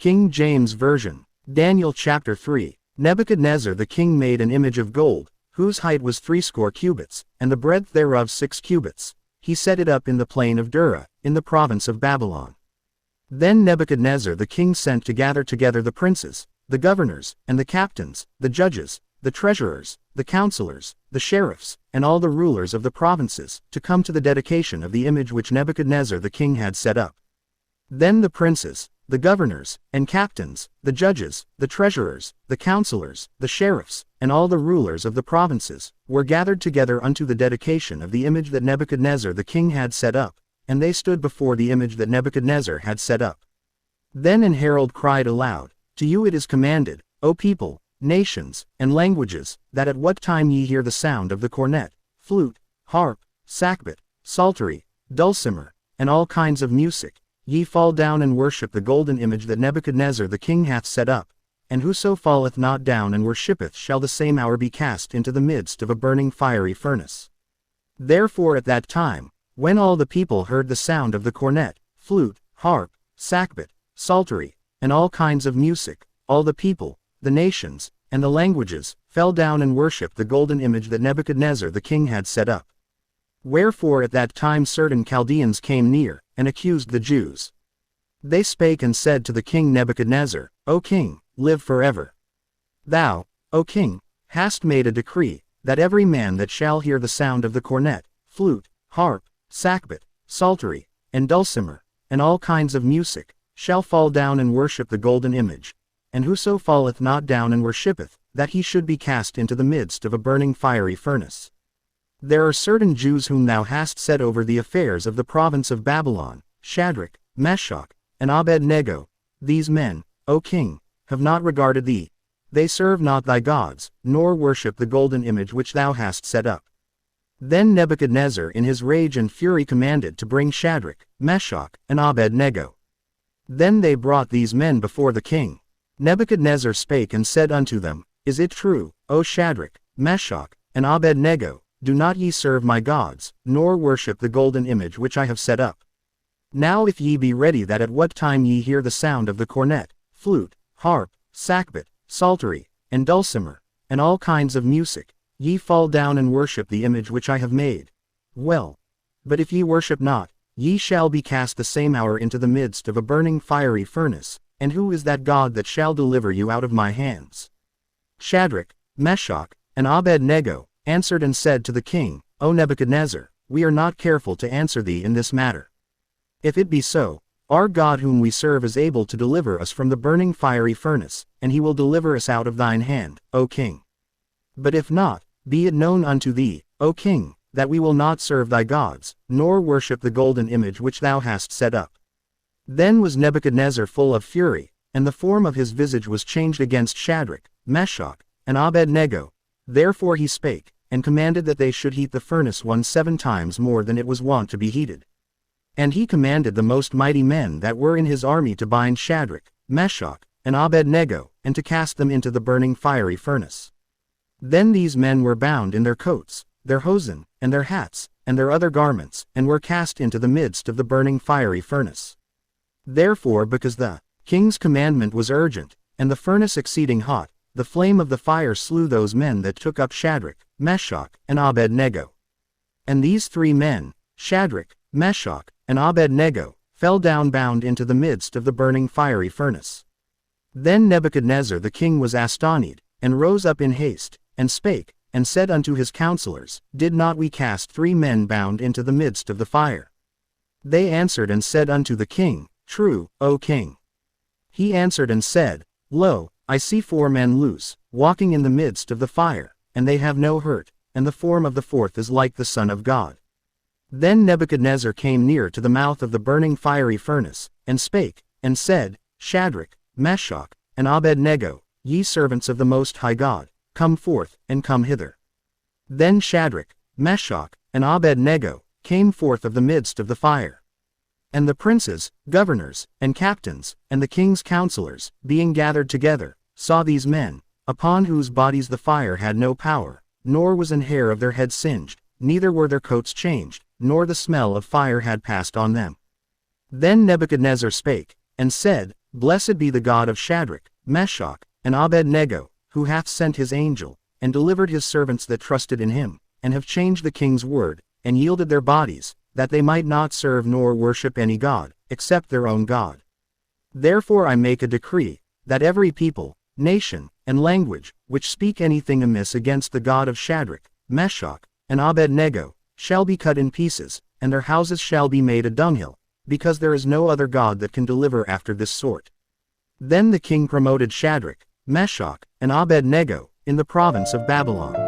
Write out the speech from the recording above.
King James Version. Daniel chapter 3. Nebuchadnezzar the king made an image of gold, whose height was 60 cubits, and the breadth thereof 6 cubits. He set it up in the plain of Dura, in the province of Babylon. Then Nebuchadnezzar the king sent to gather together the princes, the governors, and the captains, the judges, the treasurers, the counselors, the sheriffs, and all the rulers of the provinces, to come to the dedication of the image which Nebuchadnezzar the king had set up. Then the princes, the governors, and captains, the judges, the treasurers, the counselors, the sheriffs, and all the rulers of the provinces, were gathered together unto the dedication of the image that Nebuchadnezzar the king had set up, and they stood before the image that Nebuchadnezzar had set up. Then an herald cried aloud, To you it is commanded, O people, nations, and languages, that at what time ye hear the sound of the cornet, flute, harp, sackbut, psaltery, dulcimer, and all kinds of music, ye fall down and worship the golden image that Nebuchadnezzar the king hath set up, and whoso falleth not down and worshippeth shall the same hour be cast into the midst of a burning fiery furnace. Therefore at that time, when all the people heard the sound of the cornet, flute, harp, sackbut, psaltery, and all kinds of music, all the people, the nations, and the languages, fell down and worshipped the golden image that Nebuchadnezzar the king had set up. Wherefore at that time certain Chaldeans came near, and accused the Jews. They spake and said to the king Nebuchadnezzar, O king, live forever. Thou, O king, hast made a decree, that every man that shall hear the sound of the cornet, flute, harp, sackbut, psaltery, and dulcimer, and all kinds of music, shall fall down and worship the golden image, and whoso falleth not down and worshippeth, that he should be cast into the midst of a burning fiery furnace. There are certain Jews whom thou hast set over the affairs of the province of Babylon, Shadrach, Meshach, and Abednego. These men, O king, have not regarded thee. They serve not thy gods, nor worship the golden image which thou hast set up. Then Nebuchadnezzar in his rage and fury commanded to bring Shadrach, Meshach, and Abednego. Then they brought these men before the king. Nebuchadnezzar spake and said unto them, Is it true, O Shadrach, Meshach, and Abednego, do not ye serve my gods, nor worship the golden image which I have set up? Now if ye be ready that at what time ye hear the sound of the cornet, flute, harp, sackbut, psaltery, and dulcimer, and all kinds of music, ye fall down and worship the image which I have made. Well. But if ye worship not, ye shall be cast the same hour into the midst of a burning fiery furnace, and who is that God that shall deliver you out of my hands? Shadrach, Meshach, and Abednego answered and said to the king, O Nebuchadnezzar, we are not careful to answer thee in this matter. If it be so, our God whom we serve is able to deliver us from the burning fiery furnace, and he will deliver us out of thine hand, O king. But if not, be it known unto thee, O king, that we will not serve thy gods, nor worship the golden image which thou hast set up. Then was Nebuchadnezzar full of fury, and the form of his visage was changed against Shadrach, Meshach, and Abednego. Therefore he spake, and commanded that they should heat the furnace 17 times more than it was wont to be heated. And he commanded the most mighty men that were in his army to bind Shadrach, Meshach, and Abednego, and to cast them into the burning fiery furnace. Then these men were bound in their coats, their hosen, and their hats, and their other garments, and were cast into the midst of the burning fiery furnace. Therefore because the king's commandment was urgent, and the furnace exceeding hot, the flame of the fire slew those men that took up Shadrach, Meshach, and Abednego. And these 3 men, Shadrach, Meshach, and Abednego, fell down bound into the midst of the burning fiery furnace. Then Nebuchadnezzar the king was astonied, and rose up in haste, and spake, and said unto his counselors, Did not we cast 3 men bound into the midst of the fire? They answered and said unto the king, True, O king. He answered and said, Lo, I see 4 men loose, walking in the midst of the fire, and they have no hurt, and the form of the 4th is like the Son of God. Then Nebuchadnezzar came near to the mouth of the burning fiery furnace, and spake, and said, Shadrach, Meshach, and Abednego, ye servants of the Most High God, come forth, and come hither. Then Shadrach, Meshach, and Abednego came forth of the midst of the fire. And the princes, governors, and captains, and the king's counselors, being gathered together, saw these men, upon whose bodies the fire had no power, nor was an hair of their head singed, neither were their coats changed, nor the smell of fire had passed on them. Then Nebuchadnezzar spake, and said, Blessed be the God of Shadrach, Meshach, and Abednego, who hath sent his angel, and delivered his servants that trusted in him, and have changed the king's word, and yielded their bodies, that they might not serve nor worship any god, except their own God. Therefore I make a decree, that every people, nation, and language, which speak anything amiss against the God of Shadrach, Meshach, and Abednego, shall be cut in pieces, and their houses shall be made a dunghill, because there is no other God that can deliver after this sort. Then the king promoted Shadrach, Meshach, and Abednego, in the province of Babylon.